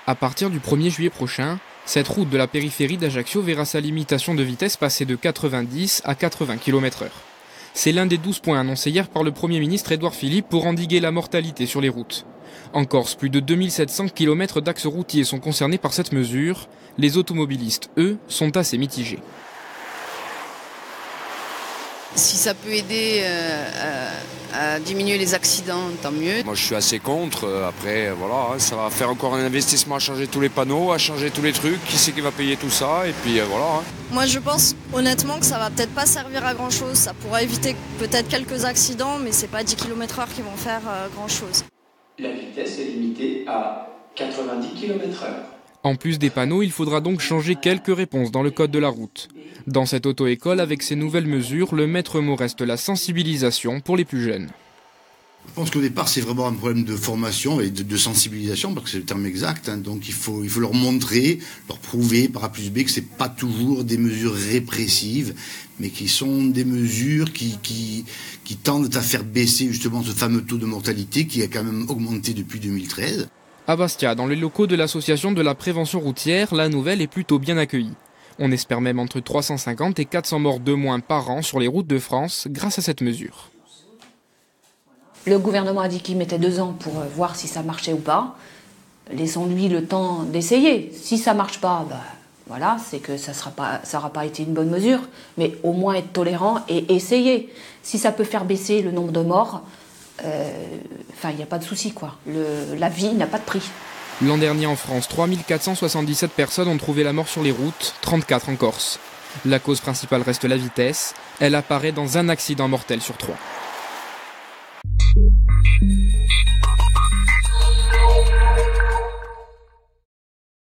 À partir du 1er juillet prochain, cette route de la périphérie d'Ajaccio verra sa limitation de vitesse passer de 90 à 80 km/h. C'est l'un des 12 points annoncés hier par le Premier ministre Édouard Philippe pour endiguer la mortalité sur les routes. En Corse, plus de 2700 km d'axes routiers sont concernés par cette mesure. Les automobilistes, eux, sont assez mitigés. Si ça peut aider à diminuer les accidents, tant mieux. Moi je suis assez contre, après voilà, ça va faire encore un investissement à changer tous les panneaux, à changer tous les trucs, qui c'est qui va payer tout ça, et puis voilà. Moi je pense honnêtement que ça va peut-être pas servir à grand chose, ça pourra éviter peut-être quelques accidents, mais c'est pas 10 km/h qui vont faire grand chose. La vitesse est limitée à 90 km/h. En plus des panneaux, il faudra donc changer quelques réponses dans le code de la route. Dans cette auto-école, avec ces nouvelles mesures, le maître mot reste la sensibilisation pour les plus jeunes. Je pense qu'au départ, c'est vraiment un problème de formation et de sensibilisation, parce que c'est le terme exact. Donc il faut leur montrer, leur prouver par A plus B que c'est pas toujours des mesures répressives, mais qui sont des mesures qui tendent à faire baisser justement ce fameux taux de mortalité qui a quand même augmenté depuis 2013. À Bastia, dans les locaux de l'association de la prévention routière, la nouvelle est plutôt bien accueillie. On espère même entre 350 et 400 morts de moins par an sur les routes de France grâce à cette mesure. Le gouvernement a dit qu'il mettait 2 ans pour voir si ça marchait ou pas. Laissons-lui le temps d'essayer. Si ça marche pas, voilà, c'est que ça n'aura pas été une bonne mesure, mais au moins être tolérant et essayer. Si ça peut faire baisser le nombre de morts, il n'y a pas de souci, quoi. La vie n'a pas de prix. L'an dernier en France, 3477 personnes ont trouvé la mort sur les routes, 34 en Corse. La cause principale reste la vitesse. Elle apparaît dans un accident mortel sur 3.